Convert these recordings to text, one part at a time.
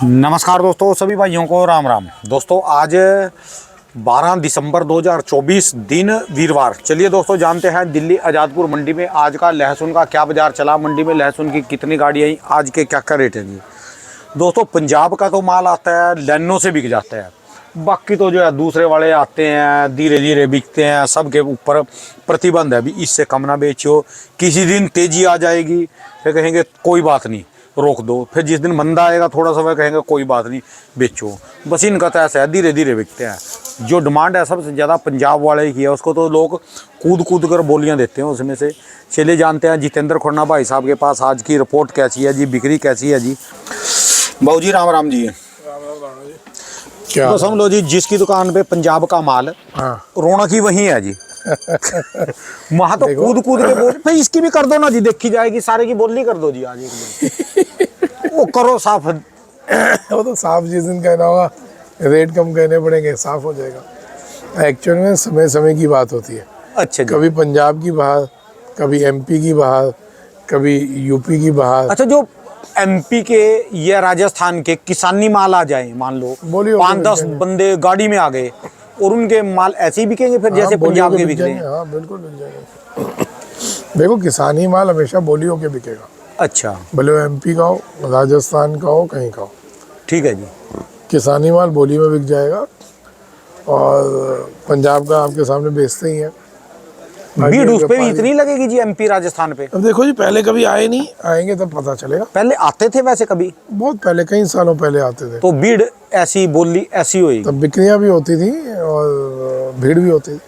नमस्कार दोस्तों, सभी भाइयों को राम राम। दोस्तों आज 12 दिसंबर 2024 दिन वीरवार। चलिए दोस्तों जानते हैं दिल्ली आज़ादपुर मंडी में आज का लहसुन का क्या बाजार चला, मंडी में लहसुन की कितनी गाड़ी आई, आज के क्या क्या रेट है जी। दोस्तों पंजाब का तो माल आता है लाइनों से बिक जाता है, बाकी तो जो है दूसरे वाले आते हैं धीरे धीरे बिकते हैं। सबके ऊपर प्रतिबंध है भी इससे कम ना बेचो, किसी दिन तेज़ी आ जाएगी फिर कहेंगे कोई बात नहीं रोक दो, फिर जिस दिन मंदा आएगा थोड़ा सा वह कहेंगे कोई बात नहीं बेचो। बस इनका तो ऐसा है धीरे धीरे बिकते हैं। जो डिमांड है सबसे ज़्यादा पंजाब वाले की है, उसको तो लोग कूद कूद कर बोलियां देते हैं उसमें से। चले जानते हैं जितेंद्र खुन्ना भाई साहब के पास आज की रिपोर्ट कैसी है जी, बिक्री कैसी है जी। बाबू जी राम राम जी। क्या तो समझ लो जी जिसकी दुकान पे पंजाब का माल, हाँ रौनक ही वही है जी। वहाँ तो कूद कूद के बोल भाई इसकी भी कर दो ना जी, देखी जाएगी, सारे की बोली कर दो जी आज एक दिन। वो करो साफ। वो तो साफ जिस दिन कहना होगा रेट कम कहने पड़ेंगे साफ हो जाएगा। एक्चुअल में समय समय की बात होती है। अच्छा जी। कभी पंजाब की बाहर, कभी एमपी की बाहर, कभी यूपी की बाहर। अच्छा, जो एमपी के या राजस्थान के किसानी माल आ जाए, मान लो बोलियो 5-10 बंदे गाड़ी में आ गए और उनके माल ऐसे ही बिकेंगे फिर जैसे पंजाब के बिक रहे हैं। हाँ बिल्कुल बिक जाएंगे। देखो किसानी माल हमेशा बोली होके बिकेगा। अच्छा भले वो एमपी का हो, राजस्थान का हो, कहीं का हो, ठीक है जी। किसानी माल बोली में बिक जाएगा। और पंजाब का आपके सामने बेचते ही हैं। भीड़ उस पे भी इतनी लगेगी जी एमपी राजस्थान पे? अब देखो जी पहले कभी आए नहीं, आएंगे तब पता चलेगा। पहले आते थे वैसे कभी? बहुत पहले, कई सालों पहले आते थे। तो भीड़ ऐसी बोली ऐसी होगी तब बिक्रियां भी होती थी और भीड़ भी होती थी।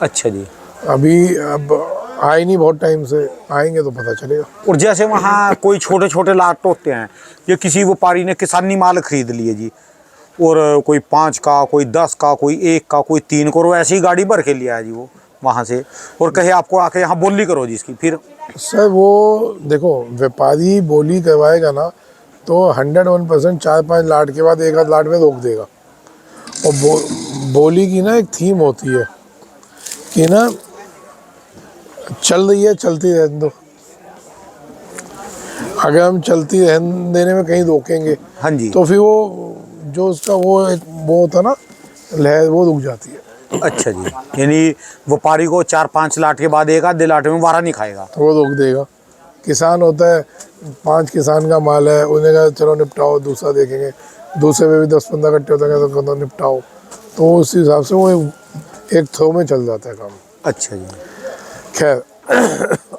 अच्छा जी। अभी अब आए नहीं बहुत टाइम से, आएंगे तो पता चलेगा। और जैसे वहाँ कोई छोटे छोटे लाट होते हैं, ये किसी व्यापारी ने किसानी माल खरीद लिए जी, और कोई 5 का, कोई 10 का, कोई 1 का, कोई 3 का, और ऐसी गाड़ी भर के लिया है जी वो वहाँ से, और कहे आपको आके यहाँ बोली करो जी इसकी। फिर सर वो देखो व्यापारी बोली करवाएगा ना तो 101% 4-5 लाट के बाद एक आध लाट में रोक देगा। और बोली की ना एक थीम होती है कि ना चल रही है चलती रहने दो। अगर हम चलती रहने देने में कहीं रोकेंगे हाँ जी, तो फिर वो जो उसका वो होता ना लहर, वो रुक जाती है। अच्छा जी। यानी व्यापारी को 4-5 लाट के बाद एक आध लाट में वारा नहीं खाएगा, वो रोक देगा। किसान होता है, 5 किसान का माल है, उन्हें कहा चलो निपटाओ, दूसरा देखेंगे, दूसरे में भी 10-15 कट्टे होता है तो निपटाओ। तो उस हिसाब से वो एक थ्रो में चल जाता है काम। अच्छा जी। खैर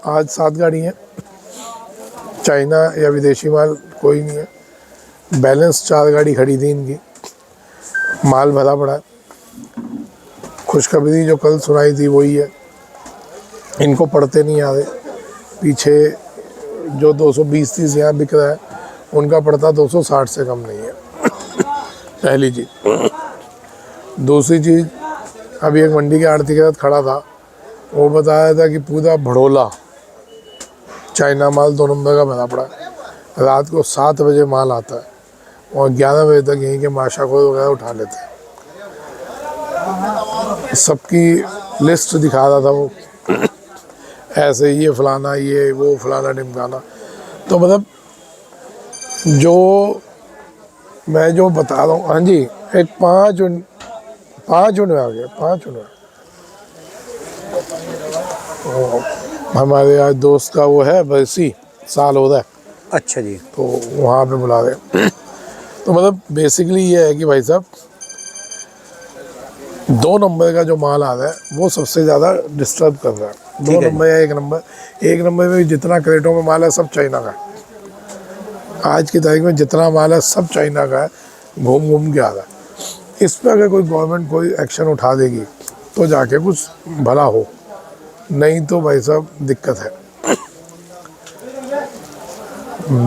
आज 7 गाड़ी हैं, चाइना या विदेशी माल कोई नहीं है। बैलेंस 4 गाड़ी खड़ी थी इनकी, माल भरा पड़ा है। खुशखबरी जो कल सुनाई थी वही है, इनको पढ़ते नहीं आ रहे। पीछे जो 220-30 यहाँ बिक रहा है उनका पड़ता 260 से कम नहीं है। पहली चीज़। दूसरी चीज़, अभी एक मंडी के आड़ती के साथ खड़ा था, वो बता रहा था कि पूरा भड़ोला चाइना माल 2 नंबर का भरा पड़ा है। रात को 7 बजे माल आता है और 11 बजे तक यहीं के माशाखोर वगैरह उठा लेते हैं। सबकी लिस्ट दिखा रहा था वो, ऐसे ये फलाना, ये वो फलाना ढिमकाना। तो मतलब जो मैं जो बता रहा हूँ, हाँ जी, एक 5 उन्हें आ गया, 5 उन्हें। हमारे आज दोस्त का वो है बरसी, साल हो रहा है। अच्छा जी। तो वहाँ पे बुला रहे। तो मतलब बेसिकली ये है कि भाई साहब 2 नंबर का जो माल आ रहा है वो सबसे ज़्यादा डिस्टर्ब कर रहा है। 2 नंबर या 1 नंबर में जितना क्रेटों में माल है सब चाइना का है। आज की तारीख में जितना माल है सब चाइना का है, घूम घूम के आ रहा है। इस पर अगर कोई गवर्नमेंट कोई एक्शन उठा देगी तो जाके कुछ भला हो, नहीं तो भाई साहब दिक्कत है।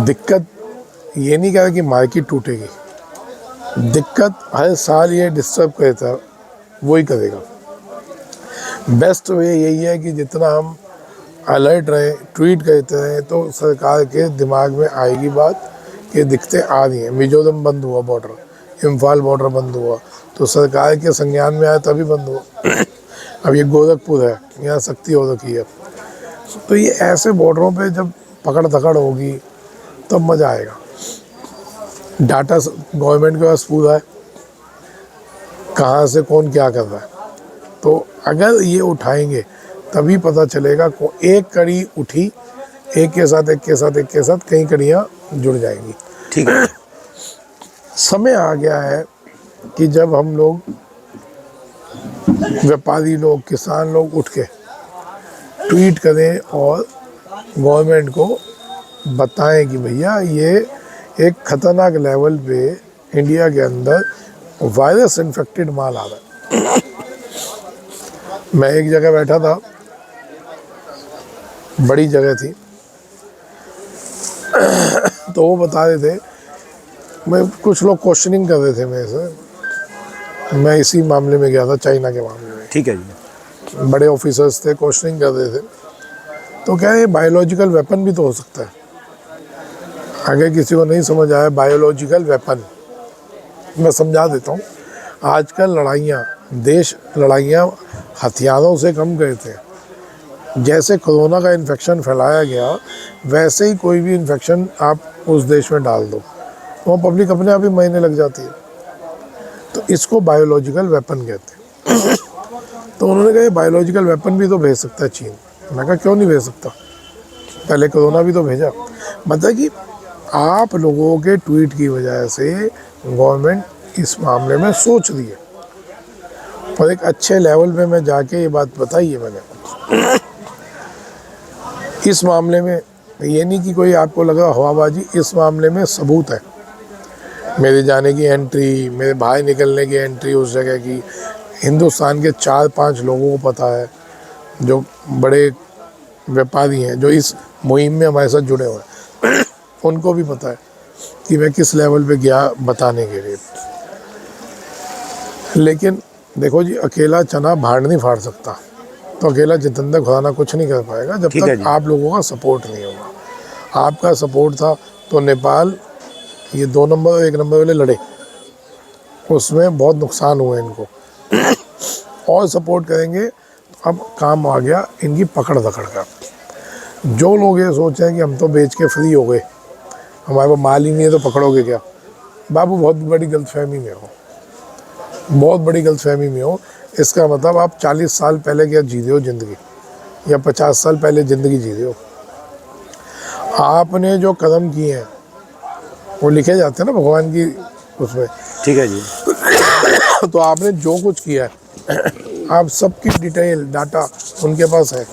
दिक्कत ये नहीं कह रहा कि मार्केट टूटेगी, दिक्कत हर साल ये डिस्टर्ब करता है वही करेगा। बेस्ट वे यही है कि जितना हम अलर्ट रहें, ट्वीट करते रहें, तो सरकार के दिमाग में आएगी बात कि दिक्कतें आ रही हैं। मिजोरम बंद हुआ बॉर्डर, इम्फाल बॉर्डर बंद हुआ तो सरकार के संज्ञान में आया तभी बंद हुआ। अब ये गोरखपुर है, यहाँ सख्ती हो रखी है। तो ये ऐसे बॉर्डरों पे जब पकड़ धकड़ होगी तब मज़ा आएगा। डाटा गवर्नमेंट के पास पूरा है, कहाँ से कौन क्या कर रहा है। तो अगर ये उठाएंगे तभी पता चलेगा। एक कड़ी उठी, एक के साथ एक के साथ एक के साथ कई कड़ियाँ जुड़ जाएंगी। ठीक है। समय आ गया है कि जब हम लोग व्यापारी लोग, किसान लोग उठ के ट्वीट करें और गवर्नमेंट को बताएं कि भैया ये एक खतरनाक लेवल पे इंडिया के अंदर वायरस इन्फेक्टेड माल आ रहा है। मैं एक जगह बैठा था, बड़ी जगह थी, तो वो बता रहे थे, मैं कुछ लोग क्वेश्चनिंग कर रहे थे मेरे से। मैं इसी मामले में गया था, चाइना के मामले में। ठीक है जी। बड़े ऑफिसर्स थे, क्वेश्चनिंग कर रहे थे। तो क्या है, बायोलॉजिकल वेपन भी तो हो सकता है। अगर किसी को नहीं समझ आया बायोलॉजिकल वेपन, मैं समझा देता हूँ। आजकल लड़ाइयाँ, देश लड़ाइयाँ हथियारों से कम करते हैं। जैसे कोरोना का इन्फेक्शन फैलाया गया, वैसे ही कोई भी इन्फेक्शन आप उस देश में डाल दो, वो पब्लिक अपने आप ही मरने लग जाती है। तो इसको बायोलॉजिकल वेपन कहते हैं। तो उन्होंने कहा बायोलॉजिकल वेपन भी तो भेज सकता है चीन। मैं कहा क्यों नहीं भेज सकता, पहले कोरोना भी तो भेजा। मतलब कि आप लोगों के ट्वीट की वजह से गवर्नमेंट इस मामले में सोच रही है, और एक अच्छे लेवल पे मैं जाके ये बात बताई है मैंने। इस मामले में ये नहीं कि कोई आपको लगा हवाबाजी, इस मामले में सबूत है। मेरे जाने की एंट्री, मेरे भाई निकलने की एंट्री उस जगह की, हिंदुस्तान के 4-5 लोगों को पता है जो बड़े व्यापारी हैं, जो इस मुहिम में हमारे साथ जुड़े हुए हैं। उनको भी पता है कि मैं किस लेवल पे गया बताने के लिए। लेकिन देखो जी, अकेला चना भाड़ नहीं फाड़ सकता, तो अकेला जितेंद्र खुराना कुछ नहीं कर पाएगा जब तक आप लोगों का सपोर्ट नहीं होगा। आपका सपोर्ट था तो नेपाल ये 2 नंबर और 1 नंबर वाले लड़े, उसमें बहुत नुकसान हुआ इनको। और सपोर्ट करेंगे तो अब काम आ गया इनकी पकड़ दकड़ का। जो लोग ये सोच रहे हैं कि हम तो बेच के फ्री हो गए, हमारे पास माल ही नहीं है तो पकड़ोगे क्या, बाबू बहुत बड़ी गलतफहमी में हो, बहुत बड़ी गलतफहमी में हो। इसका मतलब आप 40 साल पहले क्या जी रहे हो ज़िंदगी, या 50 साल पहले ज़िंदगी जी रहे हो। आपने जो कदम किए हैं वो लिखे जाते हैं ना भगवान की उसमें। ठीक है जी। तो आपने जो कुछ किया है, आप सबकी डिटेल डाटा उनके पास है,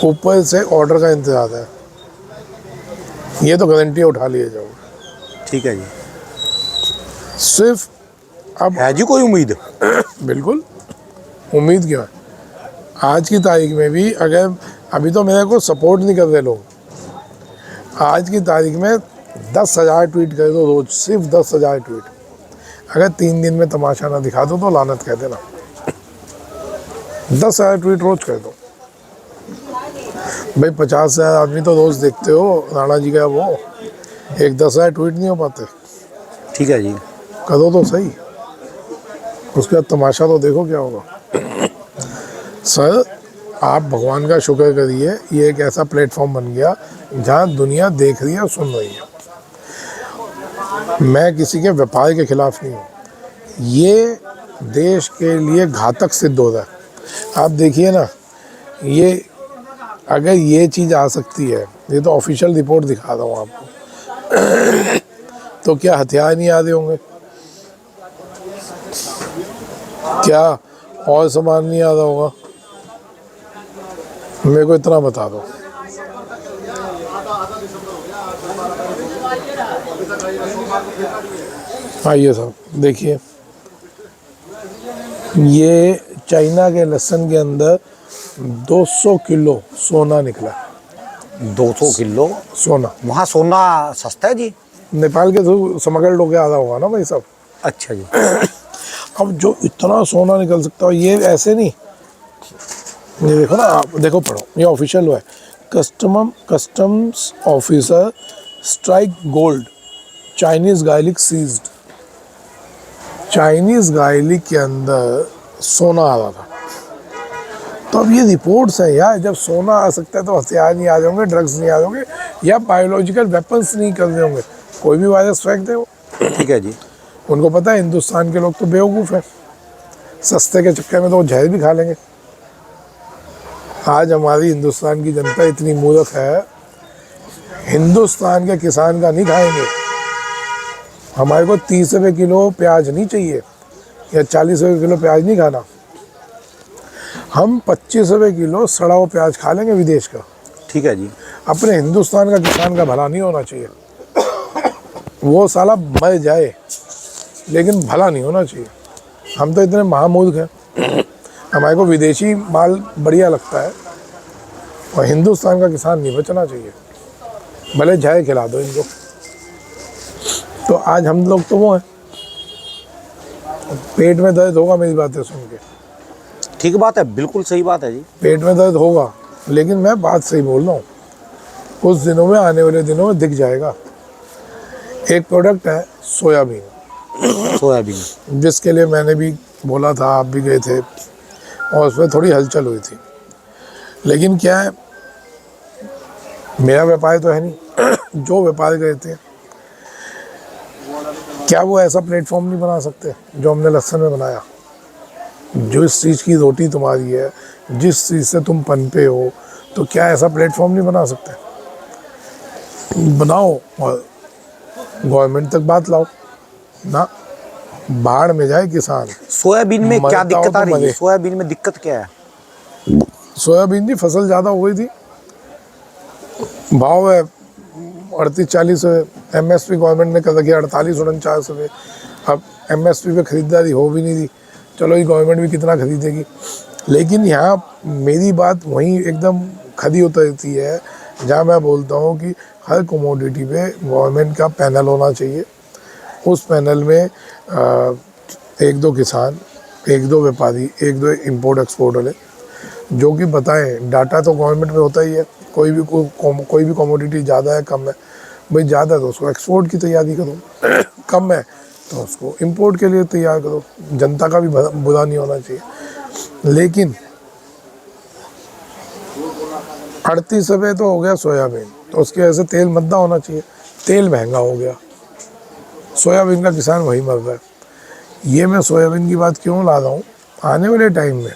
ऊपर से ऑर्डर का इंतजार है। ये तो गारंटी उठा लिए जाओ। ठीक है जी। सिर्फ अब है जी कोई उम्मीद? बिल्कुल, उम्मीद क्यों है। आज की तारीख में भी अगर अभी तो मेरे को सपोर्ट नहीं कर रहे लोग, आज की तारीख में 10,000 ट्वीट कर दो रोज, सिर्फ 10,000 ट्वीट। अगर 3 दिन में तमाशा ना दिखा दो तो लानत कह देना। 10,000 ट्वीट रोज कर दो भाई। 50,000 आदमी तो रोज देखते हो, राणा जी का वो एक 10,000 ट्वीट नहीं हो पाते। ठीक है जी। करो तो सही, उसके बाद तमाशा तो देखो क्या होगा। सर आप भगवान का शुक्र करिए, ये एक ऐसा प्लेटफॉर्म बन गया जहाँ दुनिया देख रही है और सुन रही है। मैं किसी के व्यापार के खिलाफ नहीं हूँ, ये देश के लिए घातक सिद्ध हो रहा है। आप देखिए ना, ये अगर ये चीज़ आ सकती है, ये तो ऑफिशियल रिपोर्ट दिखा रहा हूँ आपको, तो क्या हथियार नहीं आ रहे होंगे, क्या और सामान नहीं आ रहा होगा? मेरे को इतना बता दो। आइए साहब देखिए, ये चाइना के लहसुन के अंदर 200 किलो सोना निकला। 200 किलो सोना? वहाँ सोना सस्ता है जी? नेपाल के थ्रू स्मगल्ड होके आ रहा होगा ना भाई साहब। अच्छा जी। अब जो इतना सोना निकल सकता है, ये ऐसे नहीं, ये देखो ना, आप देखो पढ़ो, ये ऑफिशियल हुआ है। Customs officer strike gold, Chinese garlic seized. Chinese garlic के अंदर सोना आ रहा था। तो अब ये रिपोर्ट्स है यार, जब सोना आ सकता है तो हथियार नहीं आ जाओगे, ड्रग्स नहीं आ जाओगे, या बायोलॉजिकल वेपन्स नहीं कर रहे होंगे। कोई भी वायरस फेंक दे वो। ठीक है जी। उनको पता है हिंदुस्तान के लोग तो बेवकूफ़ हैं, सस्ते के चक्कर में तो वो जहर भी खा लेंगे। आज हमारी हिंदुस्तान की जनता इतनी मूर्ख है, हिंदुस्तान के किसान का नहीं खाएंगे। हमारे को 30 रुपये किलो प्याज नहीं चाहिए या 40 रुपये किलो प्याज नहीं खाना, हम 25 रुपये किलो सड़ा हुआ प्याज खा लेंगे विदेश का। ठीक है जी। अपने हिंदुस्तान का किसान का भला नहीं होना चाहिए, वो साला मर जाए लेकिन भला नहीं होना चाहिए। हम तो इतने महामूर्ख हैं, हमारे को विदेशी माल बढ़िया लगता है और हिंदुस्तान का किसान नहीं बचना चाहिए, भले जाए खिला दो इनको। तो आज हम लोग तो वो हैं, पेट में दर्द होगा मेरी बातें सुन के, ठीक बात है, बिल्कुल सही बात है जी। पेट में दर्द होगा, लेकिन मैं बात सही बोल रहा हूँ, कुछ दिनों में, आने वाले दिनों में दिख जाएगा। एक प्रोडक्ट है सोयाबीन, सोयाबीन जिसके लिए मैंने भी बोला था, आप भी गए थे और उसमें थोड़ी हलचल हुई थी। लेकिन क्या है, मेरा व्यापार तो है नहीं, जो व्यापार गए थे, क्या वो ऐसा प्लेटफॉर्म नहीं बना सकते जो हमने लहसुन में बनाया? जिस चीज़ की रोटी तुम्हारी है, जिस चीज़ से तुम पनपे हो, तो क्या ऐसा प्लेटफॉर्म नहीं बना सकते? बनाओ और गवर्नमेंट तक बात लाओ ना, बाढ़ में जाए किसान। सोयाबीन में क्या मरता हो दिक्कत तो आ रही है? मरे। सोयाबीन में दिक्कत क्या है? सोयाबीन की फसल ज़्यादा हो गई थी, भाव है 38-40 है, MSP गवर्नमेंट ने कर रखी 48-49 रुपये। अब MSP पे खरीदारी हो भी नहीं थी, चलो ये गवर्नमेंट भी कितना खरीदेगी। लेकिन यहाँ मेरी बात वहीं एकदम खड़ी उतरती है जहाँ मैं बोलता हूँ कि हर कमोडिटी पे गवर्नमेंट का पैनल होना चाहिए। उस पैनल में एक दो किसान, एक दो व्यापारी, एक दो इंपोर्ट एक्सपोर्ट वाले जो कि बताएं, डाटा तो गवर्नमेंट में होता ही है, कोई भी कमोडिटी ज़्यादा है कम है, भाई ज़्यादा है तो उसको एक्सपोर्ट की तैयारी करो, कम है तो उसको इंपोर्ट के लिए तैयार करो। जनता का भी बुरा नहीं होना चाहिए। लेकिन 38 रुपये तो हो गया सोयाबीन, तो उसकी वजह से तेल महंगा होना चाहिए, तेल महंगा हो गया, सोयाबीन का किसान वही मर रहा है। ये मैं सोयाबीन की बात क्यों ला रहा हूँ, आने वाले टाइम में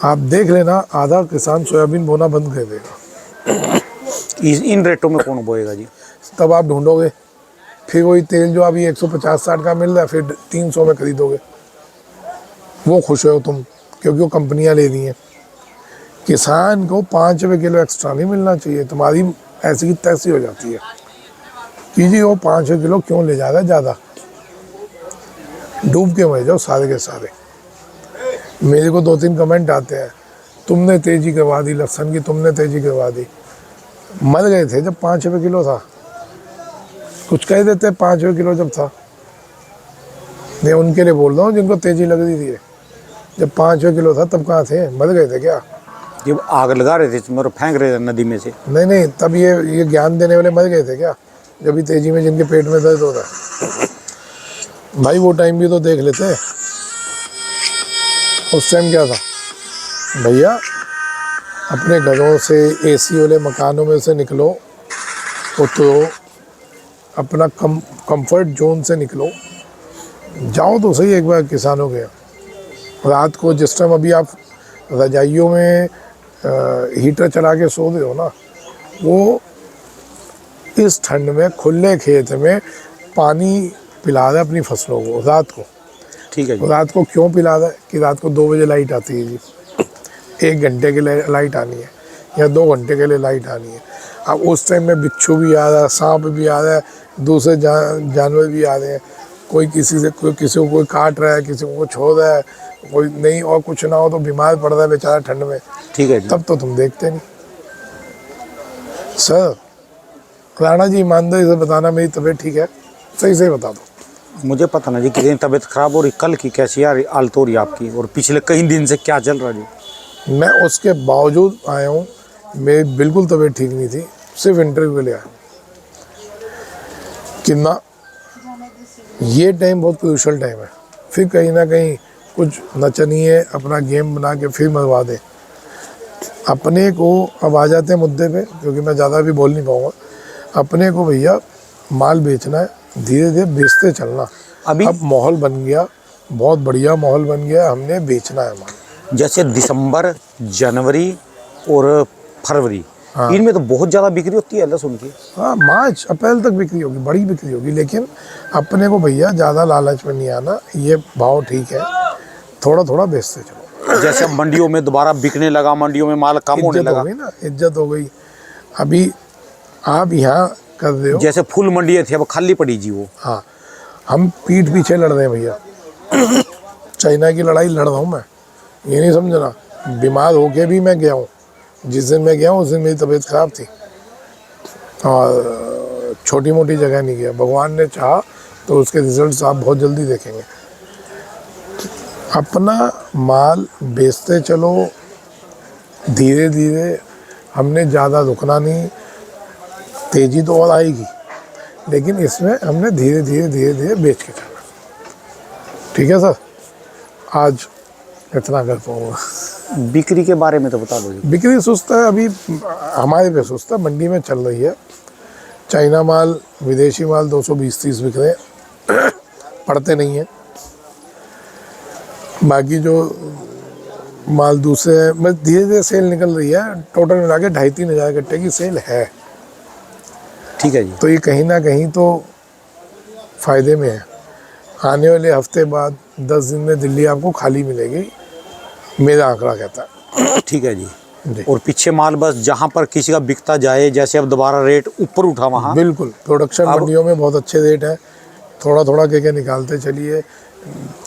आप देख लेना, आधा किसान सोयाबीन बोना बंद कर देगा। इन रेटों में कौन बोएगा जी? तब आप ढूंढोगे फिर वही तेल जो अभी 150-60 का मिल रहा है, फिर 300 में खरीदोगे, वो खुश हो तुम, क्योंकि वो कंपनियां ले रही हैं। किसान को 5 रुपये किलो एक्स्ट्रा नहीं मिलना चाहिए, तुम्हारी ऐसी की तैसी हो जाती है कि जी वो 5 रुपये किलो क्यों ले जा रहा है ज़्यादा, डूब के मर जाओ सारे के सारे। मेरे को 2-3 कमेंट आते हैं, तुमने तेज़ी करवा दी लहसुन की, तुमने तेज़ी करवा दी। मर गए थे जब 5 रुपये किलो था, कुछ कह देते 5 रुपये किलो जब था। मैं उनके लिए बोल रहा हूँ जिनको तेज़ी लग रही थी, जब 5 रुपये किलो था तब कहाँ थे, मर गए थे क्या? जब आग लगा रहे थे और फेंक रहे थे नदी में से। नहीं, तब ये ज्ञान देने वाले मर गए थे क्या, जब भी तेज़ी में जिनके पेट में दर्द हो रहा है? भाई वो टाइम भी तो देख लेते। उस टाइम क्या था भैया, अपने घरों से, AC वाले मकानों में से निकलो, उतरो, अपना कंफर्ट जोन से निकलो, जाओ तो सही एक बार किसानों के रात को। जिस टाइम अभी आप रजाइयों में हीटर चला के सो रहे हो ना, वो इस ठंड में खुले खेत में पानी पिला रहा है अपनी फसलों को रात को। ठीक है जी। रात को क्यों पिला रहा है कि रात को 2 बजे लाइट आती है जी, 1 घंटे के लिए लाइट आनी है या 2 घंटे के लिए लाइट आनी है। अब उस टाइम में बिच्छू भी आ रहा है, सांप भी आ रहा है, दूसरे जानवर भी आ रहे हैं, कोई किसी को कोई काट रहा है, किसी को कुछ हो रहा है, कोई नहीं और कुछ ना हो तो बीमार पड़ रहा है बेचारा ठंड में। ठीक है जी। तब तो तुम देखते नहीं। सर राणा जी, ईमानदारी से बताना मेरी तबीयत ठीक है, सही से बता दो। मुझे पता ना जी कितनी तबीयत खराब हो रही, कल की कैसी यार हालत हो रही आपकी, और पिछले कई दिन से क्या चल रहा जी? मैं उसके बावजूद आया हूँ, मेरी बिल्कुल तबीयत ठीक नहीं थी, सिर्फ इंटरव्यू के लिए आया कि ना, ये टाइम बहुत क्रूशल टाइम है, फिर कहीं ना कहीं कुछ नचनिए अपना गेम बना के फिर मरवा दे अपने को। अब आ जाते हैं मुद्दे पे, क्योंकि मैं ज़्यादा भी बोल नहीं पाऊँगा। अपने को भैया माल बेचना है, धीरे धीरे बेचते चलना। अभी अब माहौल बन गया, बहुत बढ़िया माहौल बन गया, हमने बेचना है माल। जैसे दिसंबर, जनवरी और फरवरी, हाँ। इनमें तो बहुत ज़्यादा बिक्री होती है लहसुन की। हाँ, मार्च अप्रैल तक बिक्री होगी, बड़ी बिक्री होगी। लेकिन अपने को भैया ज़्यादा लालच में नहीं आना, ये भाव ठीक है, थोड़ा थोड़ा बेचते चलो। जैसे अब मंडियों में दोबारा बिकने लगा, मंडियों में माल कम होने इज्जत हो लगा। गई ना, इज्जत हो गई। अभी आप यहाँ कर रहे हो, जैसे फुल मंडियाँ थी अब खाली पड़ी जी वो। हाँ, हम पीठ पीछे लड़ रहे हैं भैया। चाइना की लड़ाई लड़ रहा हूँ मैं, ये नहीं समझना। बीमार होके भी मैं गया हूँ, जिस दिन मैं गया हूँ उस दिन मेरी तबीयत खराब थी, और छोटी मोटी जगह नहीं गया। भगवान ने चाहा तो उसके रिजल्ट्स आप बहुत जल्दी देखेंगे। अपना माल बेचते चलो, धीरे धीरे, हमने ज़्यादा रुकना नहीं। तेज़ी तो और आएगी, लेकिन इसमें हमने धीरे धीरे धीरे धीरे बेच के चलना। ठीक है सर, आज इतना कर पाऊँगा। बिक्री के बारे में तो बता दो जी। बिक्री सुस्त है अभी, हमारे पे सुस्त है, मंडी में चल रही है। चाइना माल, विदेशी माल 220-30 बिक रहे हैं, पड़ते नहीं हैं। बाकी जो माल दूसरे है, मैं धीरे धीरे सेल निकल रही है। टोटल मिला के 2,500-3 हज़ार कट्टे की सेल है। ठीक है जी। तो ये कहीं ना कहीं तो फ़ायदे में है। आने वाले हफ्ते बाद 10 दिन में दिल्ली आपको खाली मिलेगी, मेरा आंकड़ा कहता है। ठीक है जी। जी, और पीछे माल बस जहाँ पर किसी का बिकता जाए, जैसे अब दोबारा रेट ऊपर उठा वहाँ। बिल्कुल। प्रोडक्शन मंडियों में बहुत अच्छे रेट है, थोड़ा थोड़ा के निकालते चलिए।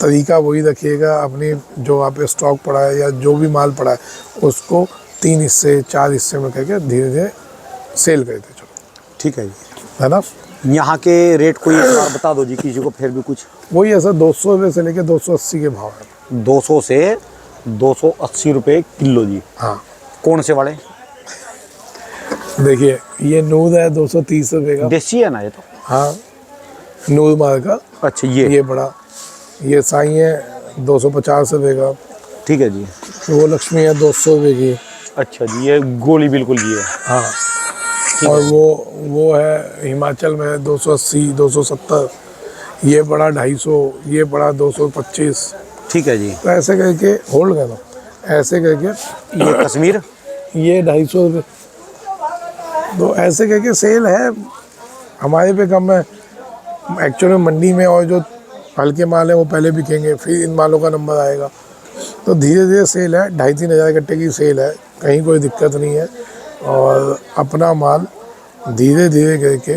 तरीका वही रखिएगा, अपनी जो आप स्टॉक पड़ा है या जो भी माल पड़ा है उसको 3 हिस्से 4 हिस्से में करके धीरे धीरे सेल करते चलो। ठीक है जी। है ना। यहाँ के रेट कोई एक बार बता दो जी किसी को, फिर भी कुछ। वही है सर, 200 रुपये से लेके 280 के भाव है। 200 से 280 रुपये किलो जी। हाँ, कौन से वाले? देखिए ये नूर है 230 रुपये का। देसी है ना ये तो? हाँ, नूर माल का। अच्छा, ये बड़ा, ये साई है 250 रुपये का। ठीक है जी। वो लक्ष्मी है 200 रुपये की। अच्छा जी, ये गोली बिल्कुल जी है। हाँ, और वो है हिमाचल में 280, 270। ये बड़ा 250, ये बड़ा 225। ठीक है जी। तो ऐसे करके होल्ड करना, ऐसे करके ये कश्मीर, ये 250 रुपये। तो ऐसे करके सेल है, हमारे पे कम है एक्चुअली मंडी में। और जो हल्के माल है वो पहले बिकेंगे, फिर इन मालों का नंबर आएगा। तो धीरे धीरे सेल है, 2,500-3 हज़ार कट्टे की सेल है, कहीं कोई दिक्कत नहीं है। और अपना माल धीरे धीरे करके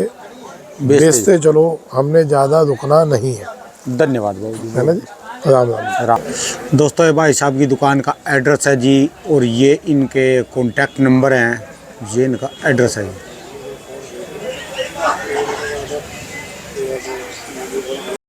बेचते चलो, हमने ज़्यादा रुकना नहीं है। धन्यवाद बाबू जी। है ना जी। राम राम। राम। दोस्तों, ये भाई साहब की दुकान का एड्रेस है जी, और ये इनके कॉन्टैक्ट नंबर हैं, ये इनका एड्रेस है जी।